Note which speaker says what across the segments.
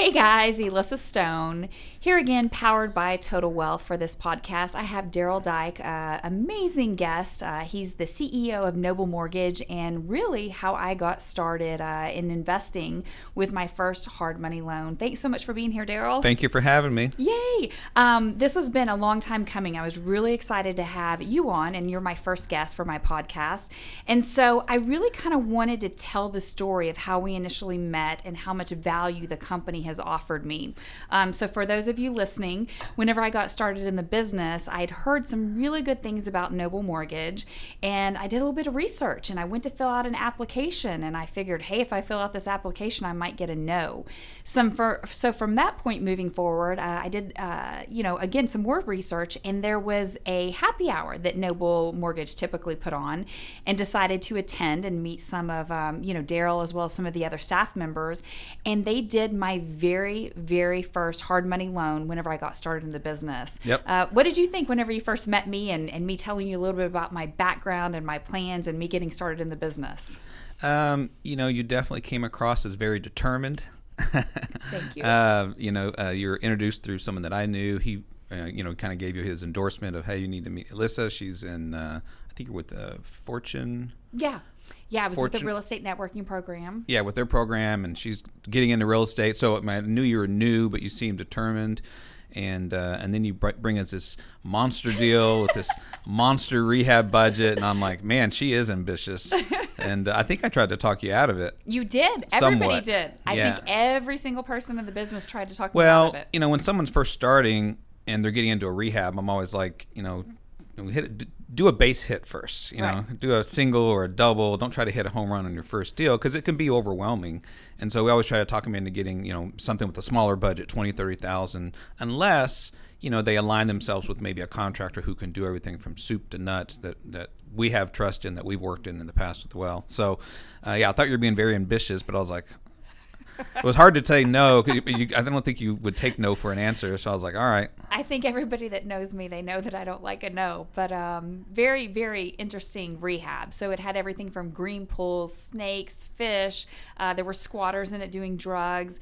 Speaker 1: Hey guys, Elissa Stone here again, powered by Total Wealth for this podcast. I have Darel Daik, amazing guest. He's the CEO of Nobel Mortgage, and really how I got started in investing with my first hard money loan. Thanks so much for being here, Darel.
Speaker 2: Thank you for having me.
Speaker 1: Yay! This has been a long time coming. I was really excited to have you on, and you're my first guest for my podcast. And so I really kind of wanted to tell the story of how we initially met and how much value the company has offered me. So for those of you listening, whenever I got started in the business, I'd heard some really good things about Nobel Mortgage, and I did a little bit of research, and I went to fill out an application, and I figured, hey, if I fill out this application, I might get a no. So from that point moving forward, I did, again, some more research, and there was a happy hour that Nobel Mortgage typically put on, and decided to attend and meet some of, Darel as well as some of the other staff members, and they did my very, very first hard money loan whenever I got started in the business.
Speaker 2: Yep.
Speaker 1: What did you think whenever you first met me and me telling you a little bit about my background and my plans and me getting started in the business?
Speaker 2: You definitely came across as very determined.
Speaker 1: Thank you.
Speaker 2: You were introduced through someone that I knew. He, kind of gave you his endorsement of, hey, you need to meet Elissa. She's in, I think you're with Fortune.
Speaker 1: Yeah. Yeah, I was with the real estate networking program.
Speaker 2: Yeah, with their program, and she's getting into real estate. So I knew you were new, but you seemed determined. And then you bring us this monster deal with this monster rehab budget, and I'm like, man, she is ambitious. And I think I tried to talk you out of it.
Speaker 1: You did. Everybody did. I think every single person in the business tried to talk me out of it.
Speaker 2: Well, when someone's first starting and they're getting into a rehab, I'm always like, do a base hit first.
Speaker 1: Right.
Speaker 2: Do a single or a double. Don't try to hit a home run on your first deal because it can be overwhelming. And so we always try to talk them into getting, something with a smaller budget, $20,000, $30,000, unless, they align themselves with maybe a contractor who can do everything from soup to nuts that we have trust in, that we've worked in the past as well. So, I thought you were being very ambitious, but I was like, it was hard to say no. I don't think you would take no for an answer. So I was like, all right.
Speaker 1: I think everybody that knows me, they know that I don't like a no. But very, very interesting rehab. So it had everything from green pools, snakes, fish. There were squatters in it doing drugs.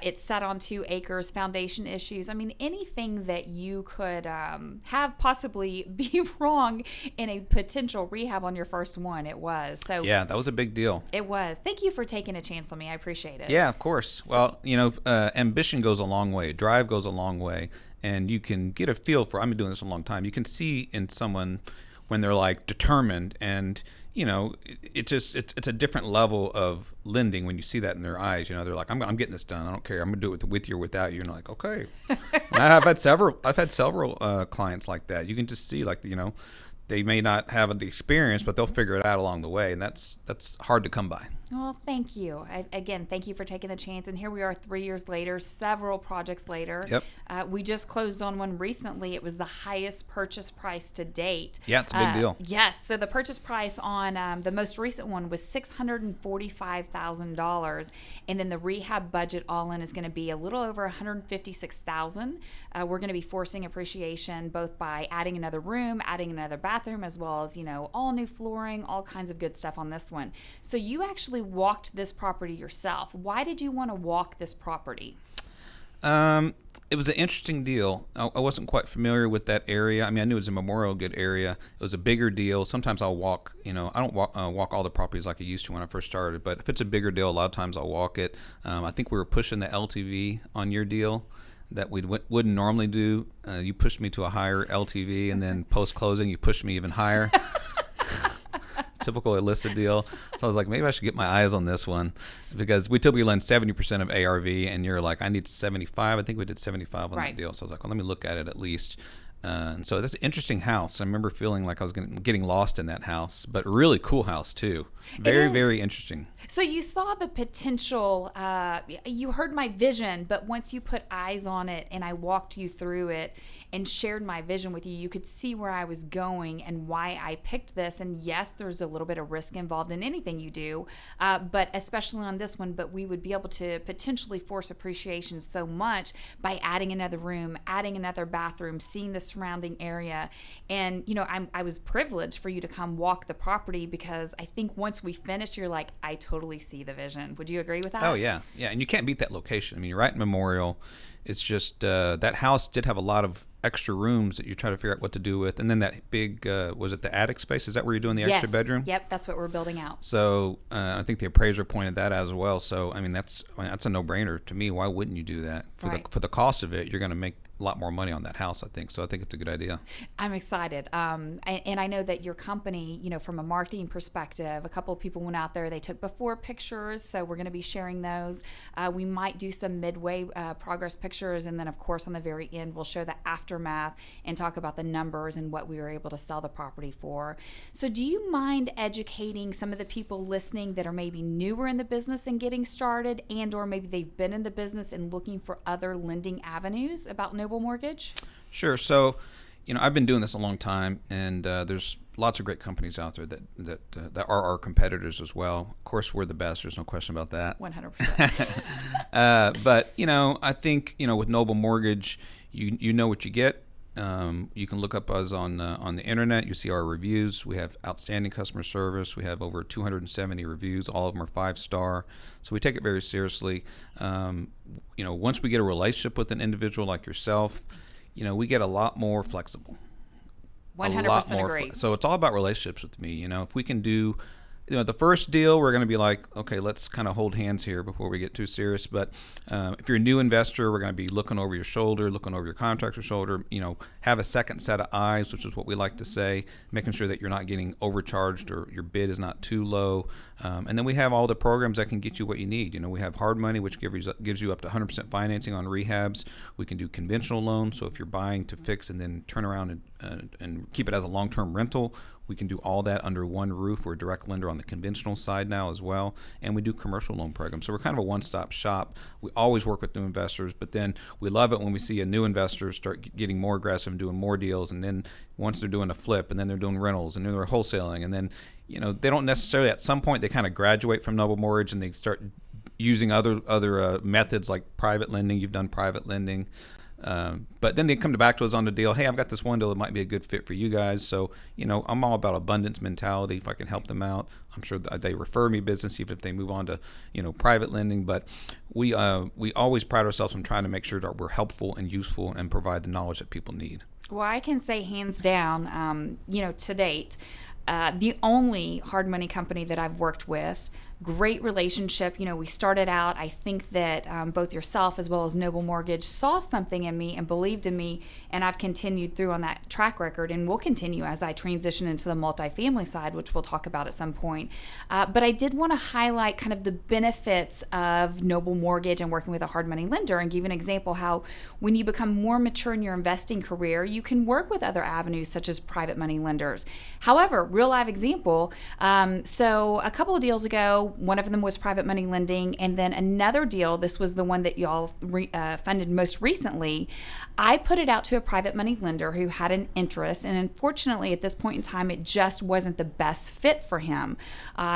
Speaker 1: It sat on 2 acres, foundation issues. I mean, anything that you could have possibly be wrong in a potential rehab on your first one, it was. So
Speaker 2: yeah, that was a big deal.
Speaker 1: It was. Thank you for taking a chance on me. I appreciate it.
Speaker 2: Yeah, of course. Well, ambition goes a long way. Drive goes a long way. And you can get a feel for, I've been doing this a long time, you can see in someone when they're like determined, and it's a different level of lending when you see that in their eyes. They're like, I'm getting this done. I don't care. I'm gonna do it with you or without you. And you're like, okay. I've had several clients like that. You can just see, like, they may not have the experience, but they'll figure it out along the way, and that's hard to come by.
Speaker 1: Well, thank you. Again, thank you for taking the chance. And here we are 3 years later, several projects later.
Speaker 2: Yep.
Speaker 1: We just closed on one recently. It was the highest purchase price to date.
Speaker 2: Yeah, it's a big deal.
Speaker 1: Yes. So the purchase price on the most recent one was $645,000. And then the rehab budget all in is going to be a little over $156,000. We're going to be forcing appreciation both by adding another room, adding another bathroom, as well as, all new flooring, all kinds of good stuff on this one. So you actually walked this property yourself. Why did you want to walk this property?
Speaker 2: It was an interesting deal. I wasn't quite familiar with that area. I mean, I knew it was a Memorial good area. It was a bigger deal. Sometimes I'll walk, I don't walk all the properties like I used to when I first started, but if it's a bigger deal, a lot of times I'll walk it. I think we were pushing the LTV on your deal that we wouldn't normally do. You pushed me to a higher LTV, and then post-closing, you pushed me even higher. Typical Elissa deal. So I was like, maybe I should get my eyes on this one, because we typically lend 70% of ARV, and you're like, I need 75. I think we did 75 on that deal. So I was like, well, let me look at it at least. And so that's an interesting house. I remember feeling like I was getting lost in that house, but really cool house too. Very, very interesting.
Speaker 1: So you saw the potential, you heard my vision, but once you put eyes on it and I walked you through it and shared my vision with you, you could see where I was going and why I picked this. And yes, there's a little bit of risk involved in anything you do, but especially on this one, but we would be able to potentially force appreciation so much by adding another room, adding another bathroom, seeing the surrounding area. And, I was privileged for you to come walk the property, because I think once we finished, you're like, I totally see the vision. Would you agree with that?
Speaker 2: Oh, yeah. Yeah. And you can't beat that location. I mean, you're right in Memorial. It's just that house did have a lot of extra rooms that you try to figure out what to do with. And then that big, was it the attic space? Is that where you're doing the extra bedroom?
Speaker 1: Yep, that's what we're building out.
Speaker 2: So I think the appraiser pointed that out as well. So, I mean, that's a no-brainer to me. Why wouldn't you do that? For the cost of it, you're going to make a lot more money on that house, I think. So I think it's a good idea.
Speaker 1: I'm excited. And I know that your company, from a marketing perspective, a couple of people went out there, they took before pictures. So we're going to be sharing those. We might do some midway progress pictures. And then, of course, on the very end, we'll show the aftermath and talk about the numbers and what we were able to sell the property for. So do you mind educating some of the people listening that are maybe newer in the business and getting started, and or maybe they've been in the business and looking for other lending avenues about Nobel Mortgage?
Speaker 2: Sure. So, I've been doing this a long time, and there's lots of great companies out there that are our competitors as well. Of course, we're the best. There's no question about that.
Speaker 1: 100%.
Speaker 2: But, I think, with Nobel Mortgage, you know what you get. You can look up us on the internet. You see our reviews. We have outstanding customer service. We have over 270 reviews. All of them are 5-star. So we take it very seriously. Once we get a relationship with an individual like yourself, we get a lot more flexible.
Speaker 1: 100% agree.
Speaker 2: So it's all about relationships with me. If we can do, the first deal, we're going to be like, okay, let's kind of hold hands here before we get too serious. But if you're a new investor, we're going to be looking over your shoulder, looking over your contractor's shoulder, have a second set of eyes, which is what we like to say, making sure that you're not getting overcharged or your bid is not too low. And then we have all the programs that can get you what you need. We have hard money, which gives you up to 100% financing on rehabs. We can do conventional loans. So if you're buying to fix and then turn around and keep it as a long-term rental, we can do all that under one roof. We're a direct lender on the conventional side now as well. And we do commercial loan programs. So we're kind of a one-stop shop. We always work with new investors, but then we love it when we see a new investor start getting more aggressive and doing more deals. And then once they're doing a flip, and then they're doing rentals, and then they're wholesaling. And then, they don't necessarily, at some point, they kind of graduate from Nobel Mortgage and they start using other methods like private lending. You've done private lending. But then they come back to us on the deal. Hey, I've got this one deal that might be a good fit for you guys. So, I'm all about abundance mentality. If I can help them out, I'm sure that they refer me business, even if they move on to, private lending. But we always pride ourselves on trying to make sure that we're helpful and useful and provide the knowledge that people need.
Speaker 1: Well, I can say hands down, to date, the only hard money company that I've worked with, great relationship. We started out, I think that both yourself as well as Nobel Mortgage saw something in me and believed in me, and I've continued through on that track record, and will continue as I transition into the multifamily side, which we'll talk about at some point. But I did want to highlight kind of the benefits of Nobel Mortgage and working with a hard money lender, and give an example how when you become more mature in your investing career, you can work with other avenues such as private money lenders. However, real live example, so a couple of deals ago, one of them was private money lending, and then another deal, this was the one that y'all funded most recently, I put it out to a private money lender who had an interest, and unfortunately at this point in time it just wasn't the best fit for him.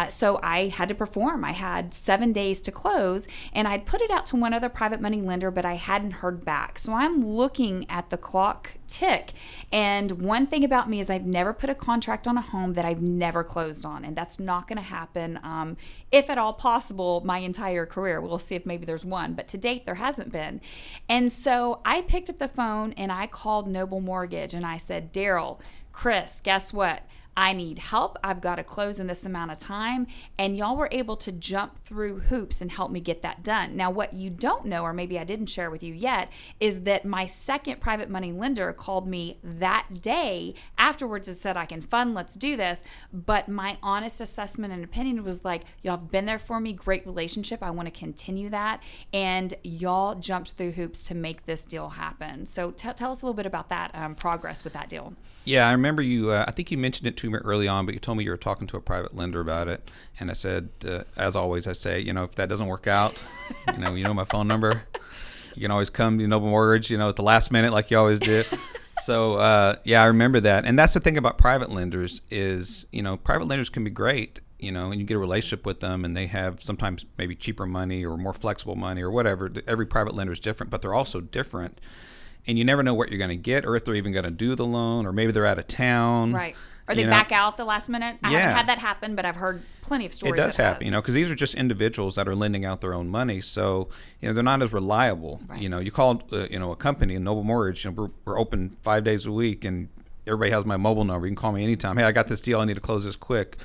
Speaker 1: So I had to perform. I had 7 days to close, and I'd put it out to one other private money lender, but I hadn't heard back. So I'm looking at the clock tick, and one thing about me is I've never put a contract on a home that I've never closed on, and that's not going to happen if at all possible my entire career. We'll see if maybe there's one, but to date there hasn't been. And so I picked up the phone and I called Nobel Mortgage and I said, Darel, Chris, guess what? I need help. I've got to close in this amount of time. And y'all were able to jump through hoops and help me get that done. Now, what you don't know, or maybe I didn't share with you yet, is that my second private money lender called me that day afterwards and said, I can fund, let's do this. But my honest assessment and opinion was like, y'all have been there for me, great relationship. I want to continue that. And y'all jumped through hoops to make this deal happen. So tell us a little bit about that progress with that deal.
Speaker 2: Yeah, I remember you, I think you mentioned it to me early on, but you told me you were talking to a private lender about it. And I said, as always, I say, if that doesn't work out, you know my phone number. You can always come to Nobel Mortgage, at the last minute like you always did. So, yeah, I remember that. And that's the thing about private lenders is, private lenders can be great, and you get a relationship with them and they have sometimes maybe cheaper money or more flexible money or whatever. Every private lender is different, but they're also different. and you never know what you're going to get, or if they're even going to do the loan, or maybe they're out of town.
Speaker 1: Right. Or they back out the last minute. I haven't had that happen, but I've heard plenty of stories.
Speaker 2: It does happen, because these are just individuals that are lending out their own money, so they're not as reliable. Right. You call a company, Nobel Mortgage, we're open 5 days a week, and everybody has my mobile number. You can call me anytime. Hey, I got this deal. I need to close this quick.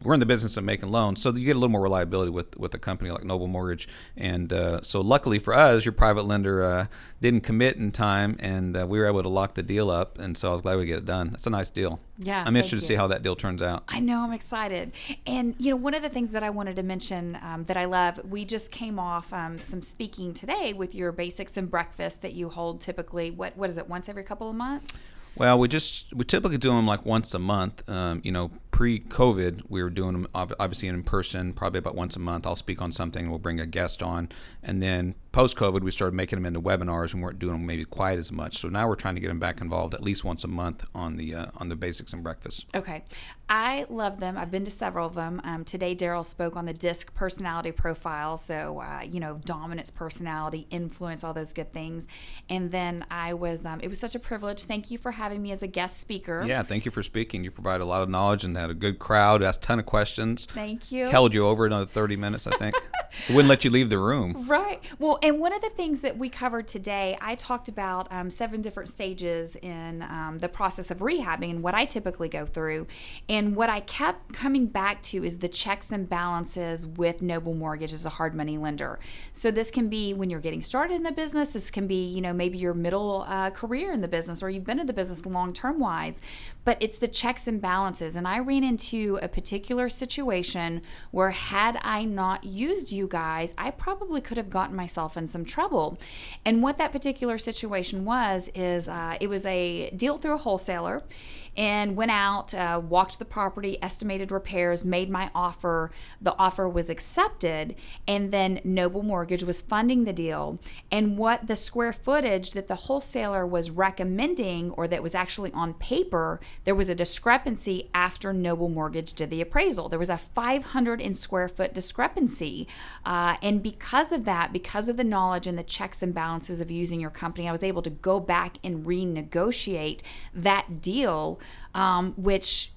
Speaker 2: We're in the business of making loans, so you get a little more reliability with a company like Nobel Mortgage. And so luckily for us, your private lender didn't commit in time, and we were able to lock the deal up. And so I was glad we get it done. It's a nice deal.
Speaker 1: Yeah,
Speaker 2: I'm interested to see how that deal turns out.
Speaker 1: I know, I'm excited. And one of the things that I wanted to mention that I love, we just came off some speaking today with your basics and breakfast that you hold typically. What is it? Once every couple of months?
Speaker 2: Well, we typically do them like once a month. Pre-COVID, we were doing them obviously in person, probably about once a month. I'll speak on something, we'll bring a guest on. And then post-COVID, we started making them into webinars and weren't doing them maybe quite as much. So now we're trying to get them back involved at least once a month on the basics and breakfast.
Speaker 1: Okay. I love them. I've been to several of them. Today, Darel spoke on the DISC personality profile. So, dominance, personality, influence, all those good things. And then it was such a privilege. Thank you for having me as a guest speaker.
Speaker 2: Yeah, thank you for speaking. You provide a lot of knowledge and had a good crowd, asked a ton of questions.
Speaker 1: Thank you.
Speaker 2: Held you over another 30 minutes, I think. Wouldn't let you leave the room.
Speaker 1: Right. Well, and one of the things that we covered today, I talked about 7 different stages in the process of rehabbing and what I typically go through. And what I kept coming back to is the checks and balances with Nobel Mortgage as a hard money lender. So this can be when you're getting started in the business. This can be, maybe your middle career in the business, or you've been in the business long-term wise. But it's the checks and balances. And I ran into a particular situation where had I not used you guys, I probably could have gotten myself in some trouble. And what that particular situation was is it was a deal through a wholesaler, and went out, walked the property, estimated repairs, made my offer. The offer was accepted, and then Nobel Mortgage was funding the deal. And what the square footage that the wholesaler was recommending, or that was actually on paper, there was a discrepancy after Nobel Mortgage did the appraisal. There was a 500 square foot discrepancy. And because of that, because of the knowledge and the checks and balances of using your company, I was able to go back and renegotiate that deal, which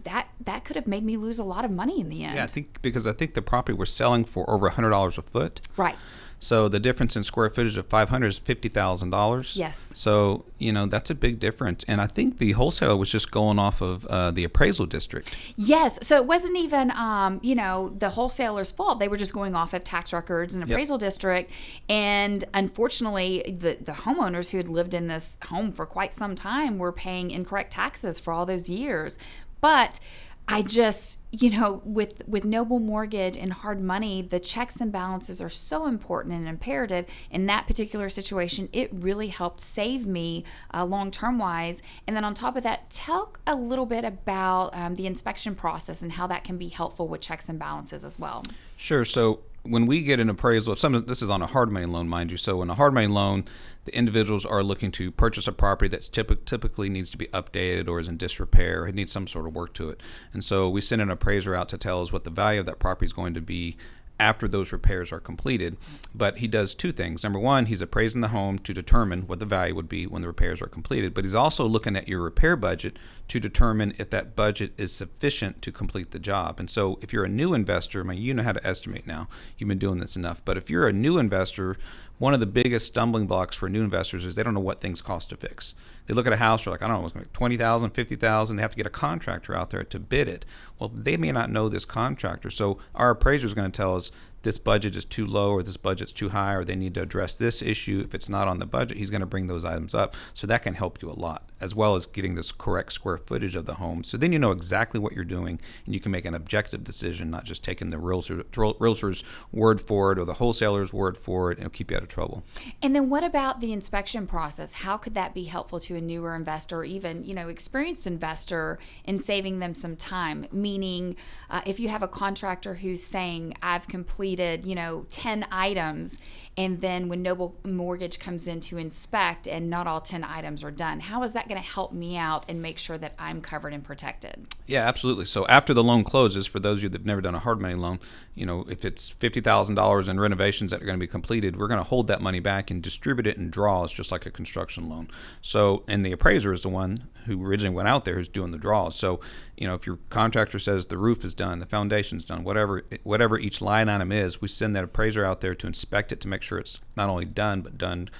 Speaker 1: that could have made me lose a lot of money in the end.
Speaker 2: Yeah, I think the property we're selling for over $100 a foot.
Speaker 1: Right.
Speaker 2: So the difference in square footage of 500 is $50,000.
Speaker 1: Yes.
Speaker 2: So, that's a big difference. And I think the wholesaler was just going off of the appraisal district.
Speaker 1: Yes. So it wasn't even, the wholesaler's fault. They were just going off of tax records and appraisal district. And unfortunately, the homeowners who had lived in this home for quite some time were paying incorrect taxes for all those years. But I just, with Nobel Mortgage and hard money, the checks and balances are so important and imperative. In that particular situation, it really helped save me long-term wise. And then on top of that, talk a little bit about the inspection process and how that can be helpful with checks and balances as well.
Speaker 2: Sure. So when we get an appraisal, this is on a hard money loan, mind you. So in a hard money loan, the individuals are looking to purchase a property that's typically needs to be updated or is in disrepair, or it needs some sort of work to it. And so we send an appraiser out to tell us what the value of that property is going to be after those repairs are completed. But he does 2 things. Number one, he's appraising the home to determine what the value would be when the repairs are completed. But he's also looking at your repair budget to determine if that budget is sufficient to complete the job. And so if you're a new investor, you know how to estimate now. You've been doing this enough. But if you're a new investor, one of the biggest stumbling blocks for new investors is they don't know what things cost to fix. They look at a house, they're like, I don't know, it's going to be $20,000, $50,000. They have to get a contractor out there to bid it. Well, they may not know this contractor. So our appraiser is going to tell us this budget is too low, or this budget's too high, or they need to address this issue. If it's not on the budget, he's going to bring those items up. So that can help you a lot, as well as getting this correct square footage of the home. So then you know exactly what you're doing, and you can make an objective decision, not just taking the realtor's word for it or the wholesaler's word for it, and it'll keep you out of trouble.
Speaker 1: And then what about the inspection process? How could that be helpful to a newer investor, or even experienced investor, in saving them some time? Meaning, if you have a contractor who's saying, I've completed completed, 10 items, and then when Nobel Mortgage comes in to inspect and not all 10 items are done? How is that going to help me out and make sure that I'm covered and protected?
Speaker 2: Yeah, absolutely. So after the loan closes, for those of you that have never done a hard money loan, if it's $50,000 in renovations that are going to be completed, we're going to hold that money back and distribute it in draws, just like a construction loan. So, and the appraiser is the one who originally went out there who's doing the draws. So, if your contractor says the roof is done, the foundation's done, whatever each line item is, we send that appraiser out there to inspect it to make sure it's not only done, but done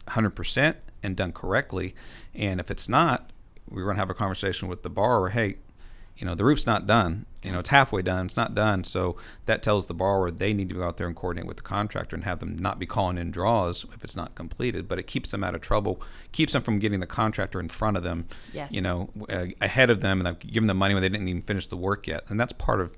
Speaker 2: 100% and done correctly. And if it's not, we're going to have a conversation with the borrower. Hey, the roof's not done. It's halfway done. It's not done. So that tells the borrower they need to go out there and coordinate with the contractor and have them not be calling in draws if it's not completed. But it keeps them out of trouble, keeps them from getting the contractor in front of them,
Speaker 1: yes.
Speaker 2: Ahead of them, and giving them money when they didn't even finish the work yet. And that's part of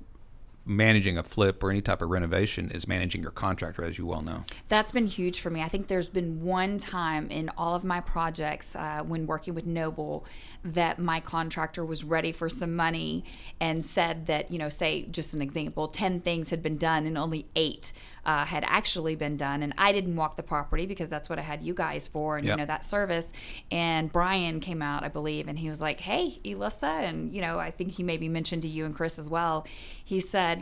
Speaker 2: managing a flip or any type of renovation, is managing your contractor, as you well know.
Speaker 1: That's been huge for me. I think there's been one time in all of my projects when working with Noble that my contractor was ready for some money and said that, say just an example, 10 things had been done and only 8 had actually been done. And I didn't walk the property because that's what I had you guys for, and,
Speaker 2: yep.
Speaker 1: That service. And Brian came out, I believe, and he was like, hey, Elissa, and, I think he maybe mentioned to you and Chris as well. He said,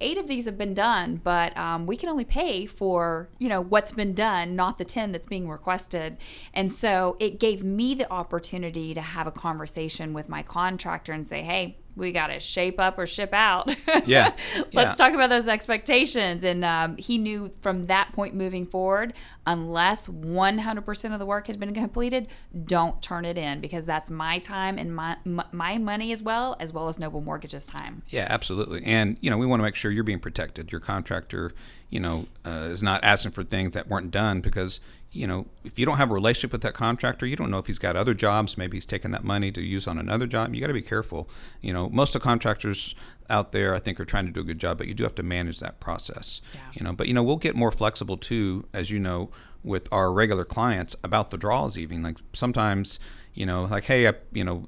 Speaker 1: 8 of these have been done, but we can only pay for, what's been done, not the 10 that's being requested. And so it gave me the opportunity to have a conversation with my contractor and say, hey, we got to shape up or ship out.
Speaker 2: Yeah.
Speaker 1: Let's talk about those expectations. And he knew from that point moving forward, unless 100% of the work has been completed, don't turn it in, because that's my time and my money as well as Noble Mortgage's time.
Speaker 2: Yeah, absolutely. And, we want to make sure you're being protected. Your contractor, is not asking for things that weren't done, because, if you don't have a relationship with that contractor, you don't know if he's got other jobs. Maybe he's taking that money to use on another job. You got to be careful. Most of the contractors out there, I think, are trying to do a good job, but you do have to manage that process.
Speaker 1: Yeah.
Speaker 2: But we'll get more flexible too, as you know, with our regular clients about the draws. Even like sometimes, like, hey,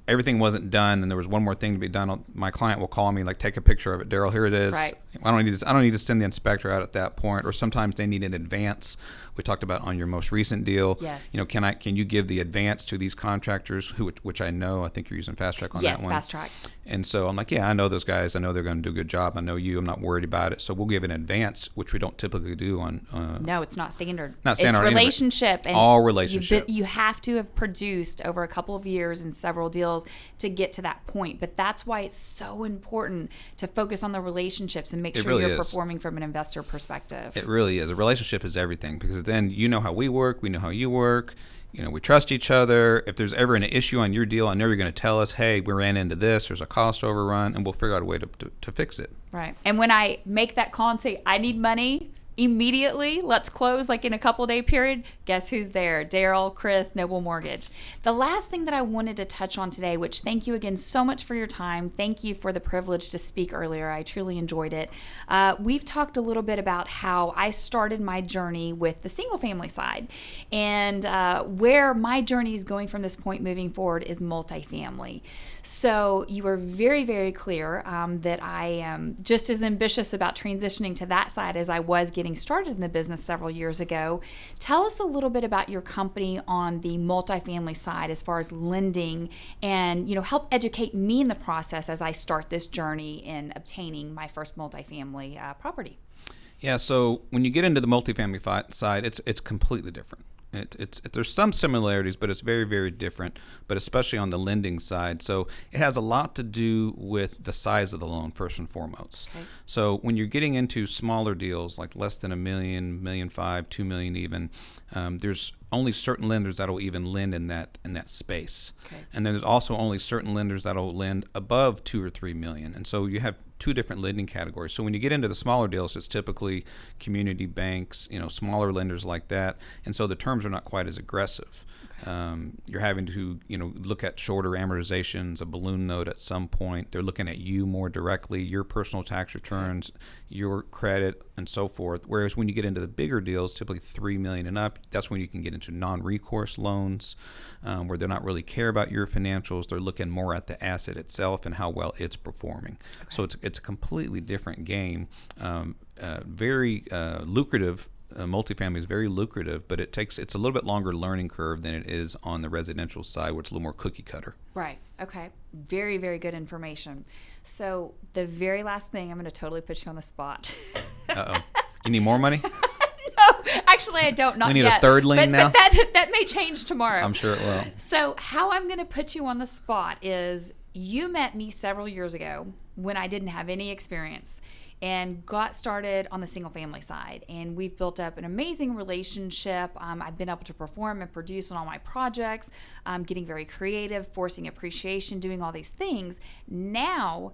Speaker 2: everything wasn't done and there was one more thing to be done. My client will call me, like, take a picture of it. Darel, here it is.
Speaker 1: Right.
Speaker 2: I don't need this. I don't need to send the inspector out at that point. Or sometimes they need an advance. We talked about on your most recent deal.
Speaker 1: Yes.
Speaker 2: Can you give the advance to these contractors which I know, I think you're using Fast Track on that one.
Speaker 1: Yes, Fast Track.
Speaker 2: And so I'm like, yeah, I know those guys. I know they're going to do a good job. I know you. I'm not worried about it. So we'll give an advance, which we don't typically do on.
Speaker 1: No, it's not standard.
Speaker 2: Not standard.
Speaker 1: It's relationship. And
Speaker 2: all relationship.
Speaker 1: You have to have produced over a couple of years and several deals to get to that point. But that's why it's so important to focus on the relationships and make sure you're performing from an investor perspective.
Speaker 2: It really is. A relationship is everything, because then you know how we work. We know how you work. We trust each other. If there's ever an issue on your deal, I know you're going to tell us, hey, we ran into this, there's a cost overrun, and we'll figure out a way to fix it.
Speaker 1: Right. And when I make that call and say, I need money immediately, let's close like in a couple day period, guess who's there? Darel, Chris, Noble Mortgage. The last thing that I wanted to touch on today, which thank you again so much for your time. Thank you for the privilege to speak earlier. I truly enjoyed it. We've talked a little bit about how I started my journey with the single family side, and where my journey is going from this point moving forward is multifamily. So you were very, very clear that I am just as ambitious about transitioning to that side as I was getting started in the business several years ago. Tell us a little bit about your company on the multifamily side as far as lending, and help educate me in the process as I start this journey in obtaining my first multifamily property.
Speaker 2: Yeah, so when you get into the multifamily side, it's completely different. There's some similarities, but it's very, very different, but especially on the lending side. So it has a lot to do with the size of the loan, first and foremost.
Speaker 1: Okay.
Speaker 2: So when you're getting into smaller deals, like less than $1 million, $1.5 million, $2 million even, there's only certain lenders that will even lend in that space.
Speaker 1: Okay.
Speaker 2: And then there's also only certain lenders that will lend above $2 or $3 million. And so you have 2 different lending categories. So when you get into the smaller deals, it's typically community banks, smaller lenders like that. And so the terms are not quite as aggressive. You're having to, look at shorter amortizations, a balloon note at some point. They're looking at you more directly, your personal tax returns, your credit, and so forth. Whereas when you get into the bigger deals, typically $3 million and up, that's when you can get into non-recourse loans, where they're not really care about your financials. They're looking more at the asset itself and how well it's performing. Okay. So it's a completely different game. Very lucrative. Multifamily is very lucrative, but it's a little bit longer learning curve than it is on the residential side, where it's a little more cookie cutter.
Speaker 1: Right. Okay. Very, very good information. So the very last thing, I'm going to totally put you on the spot.
Speaker 2: Uh-oh. You need more money?
Speaker 1: No, actually I don't. Not yet.
Speaker 2: We need a third lien now?
Speaker 1: But that may change tomorrow.
Speaker 2: I'm sure it will.
Speaker 1: So how I'm going to put you on the spot is you met me several years ago when I didn't have any experience, and got started on the single family side. And we've built up an amazing relationship. I've been able to perform and produce on all my projects, getting very creative, forcing appreciation, doing all these things. Now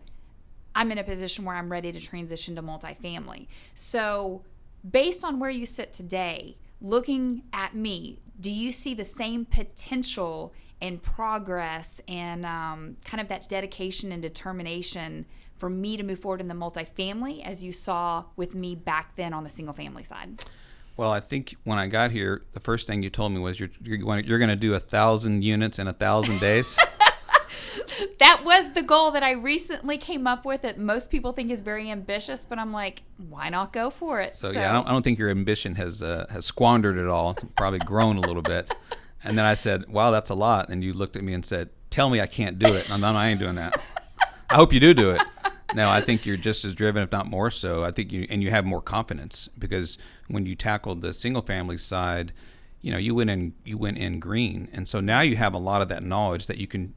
Speaker 1: I'm in a position where I'm ready to transition to multifamily. So based on where you sit today, looking at me, do you see the same potential and progress and kind of that dedication and determination for me to move forward in the multifamily as you saw with me back then on the single family side?
Speaker 2: Well, I think when I got here, the first thing you told me was you're going to do 1,000 units in 1,000 days.
Speaker 1: That was the goal that I recently came up with that most people think is very ambitious, but I'm like, why not go for it?
Speaker 2: So yeah, I don't think your ambition has squandered at all. It's probably grown a little bit. And then I said, wow, that's a lot. And you looked at me and said, tell me I can't do it. No, I ain't doing that. I hope you do it. No, I think you're just as driven, if not more so. I think you have more confidence, because when you tackled the single family side, you went in green. And so now you have a lot of that knowledge that you can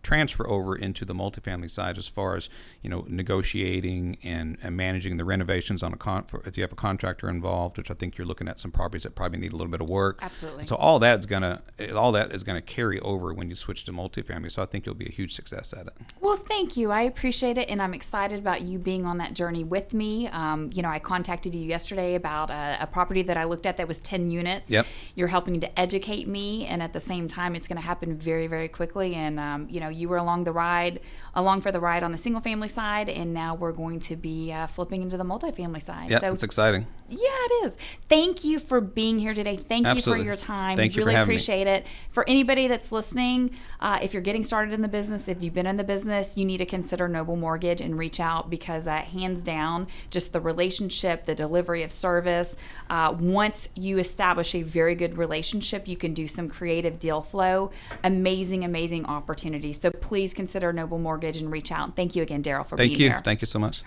Speaker 2: transfer over into the multifamily side, as far as negotiating and managing the renovations on if you have a contractor involved, which I think you're looking at some properties that probably need a little bit of work.
Speaker 1: Absolutely.
Speaker 2: And so all that is gonna carry over when you switch to multifamily. So I think you'll be a huge success at it.
Speaker 1: Well, thank you. I appreciate it, and I'm excited about you being on that journey with me. I contacted you yesterday about a property that I looked at that was 10 units.
Speaker 2: Yep.
Speaker 1: You're helping to educate me, and at the same time, it's going to happen very, very quickly. And you were along for the ride on the single family side, and now we're going to be flipping into the multifamily side.
Speaker 2: Yeah, it's exciting.
Speaker 1: Yeah, it is. Thank you for being here today. Thank
Speaker 2: Absolutely.
Speaker 1: you for your time.
Speaker 2: Thank you
Speaker 1: really
Speaker 2: for having
Speaker 1: appreciate it. For anybody that's listening, if you're getting started in the business, if you've been in the business, you need to consider Nobel Mortgage and reach out, because hands down, just the relationship, the delivery of service. Once you establish a very good relationship, you can do some creative deal flow. Amazing, amazing opportunities. So please consider Nobel Mortgage and reach out. Thank you again, Darel, for being here.
Speaker 2: Thank you so much.